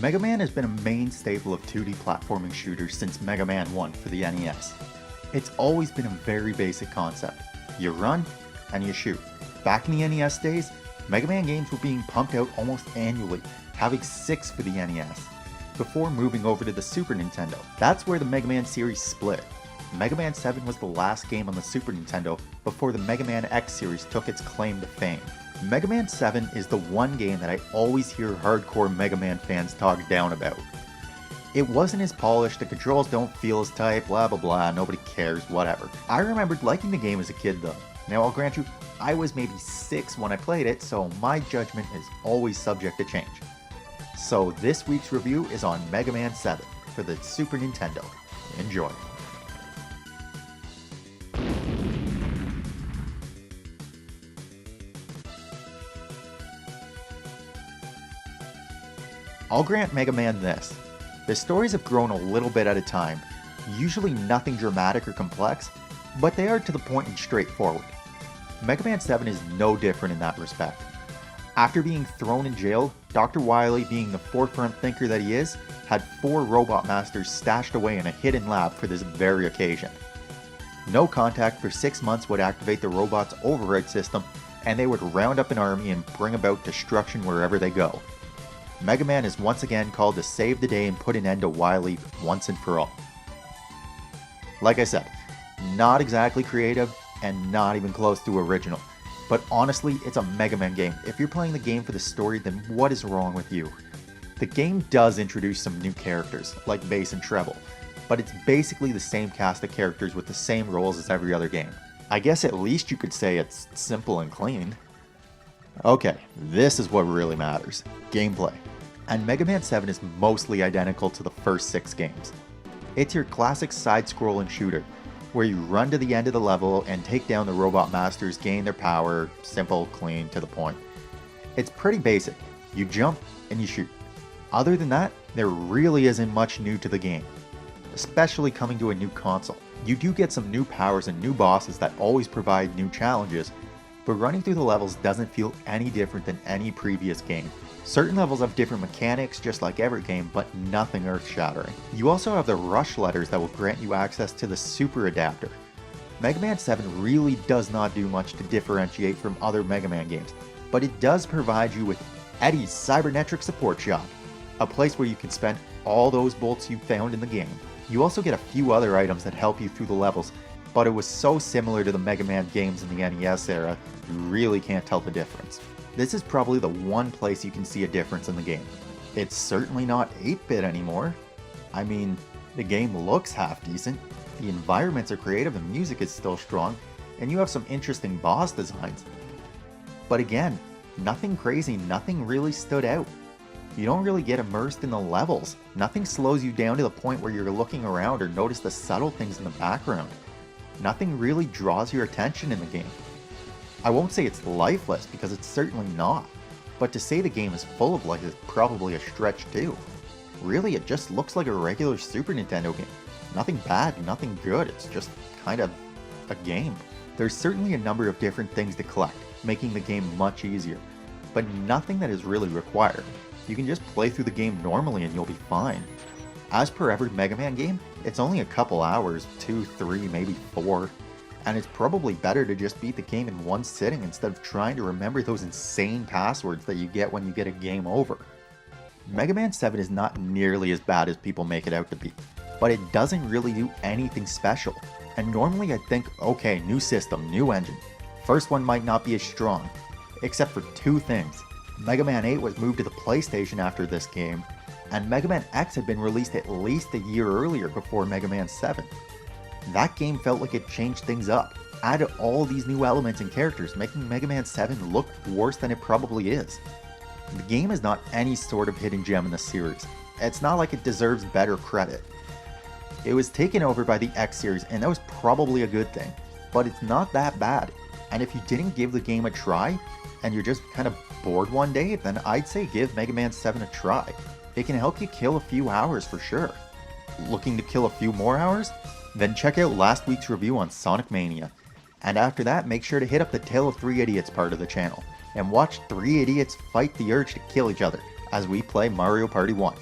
Mega Man has been a main staple of 2D platforming shooters since Mega Man 1 for the NES. It's always been a very basic concept. You run, and you shoot. Back in the NES days, Mega Man games were being pumped out almost annually, having 6 for the NES, before moving over to the Super Nintendo. That's where the Mega Man series split. Mega Man 7 was the last game on the Super Nintendo before the Mega Man X series took its claim to fame. Mega Man 7 is the one game that I always hear hardcore Mega Man fans talk down about. It wasn't as polished, the controls don't feel as tight, blah blah blah, nobody cares, whatever. I remembered liking the game as a kid though. Now I'll grant you, I was maybe 6 when I played it, so my judgment is always subject to change. So this week's review is on Mega Man 7 for the Super Nintendo. Enjoy. I'll grant Mega Man this. The stories have grown a little bit at a time, usually nothing dramatic or complex, but they are to the point and straightforward. Mega Man 7 is no different in that respect. After being thrown in jail, Dr.Wily, being the forefront thinker that he is, had 4 robot masters stashed away in a hidden lab for this very occasion. No contact for 6 months would activate the robot's override system, and they would round up an army and bring about destruction wherever they go. Mega Man is once again called to save the day and put an end to Wily once and for all. Like I said, not exactly creative and not even close to original, but honestly, it's a Mega Man game. If you're playing the game for the story, then what is wrong with you? The game does introduce some new characters, like bass and treble, but it's basically the same cast of characters with the same roles as every other game. I guess at least you could say it's simple and clean. Okay, this is what really matters, gameplay. And Mega Man 7 is mostly identical to the first 6 games. It's your classic side-scrolling shooter, where you run to the end of the level and take down the robot masters, gain their power, simple, clean, to the point. It's pretty basic, you jump and you shoot. Other than that, there really isn't much new to the game, especially coming to a new console. You do get some new powers and new bosses that always provide new challenges, but running through the levels doesn't feel any different than any previous game. Certain levels have different mechanics just like every game, but nothing earth-shattering. You also have the rush letters that will grant you access to the Super Adapter. Mega Man 7 really does not do much to differentiate from other Mega Man games, but it does provide you with Eddie's Cybernetric Support Shop, a place where you can spend all those bolts you found in the game. You also get a few other items that help you through the levels, but it was so similar to the Mega Man games in the NES era, you really can't tell the difference. This is probably the one place you can see a difference in the game. It's certainly not 8-bit anymore. I mean, the game looks half decent, the environments are creative, the music is still strong, and you have some interesting boss designs. But again, nothing crazy, nothing really stood out. You don't really get immersed in the levels. Nothing slows you down to the point where you're looking around or notice the subtle things in the background. Nothing really draws your attention in the game. I won't say it's lifeless, because it's certainly not, but to say the game is full of life is probably a stretch too. Really, it just looks like a regular Super Nintendo game. Nothing bad, nothing good, it's just kind of a game. There's certainly a number of different things to collect, making the game much easier, but nothing that is really required. You can just play through the game normally and you'll be fine. As per every Mega Man game, it's only a couple hours, 2, 3, maybe 4, and it's probably better to just beat the game in one sitting instead of trying to remember those insane passwords that you get when you get a game over. Mega Man 7 is not nearly as bad as people make it out to be, but it doesn't really do anything special. And normally I'd think, okay, new system, new engine. First one might not be as strong, except for 2 things. Mega Man 8 was moved to the PlayStation after this game, and Mega Man X had been released at least a year earlier before Mega Man 7. That game felt like it changed things up, added all these new elements and characters, making Mega Man 7 look worse than it probably is. The game is not any sort of hidden gem in the series. It's not like it deserves better credit. It was taken over by the X series, and that was probably a good thing, but it's not that bad. And if you didn't give the game a try, and you're just kind of bored one day, then I'd say give Mega Man 7 a try. It can help you kill a few hours for sure. Looking to kill a few more hours? Then check out last week's review on Sonic Mania. And after that, make sure to hit up the Tale of 3 Idiots part of the channel, and watch 3 idiots fight the urge to kill each other. as we play Mario Party 1.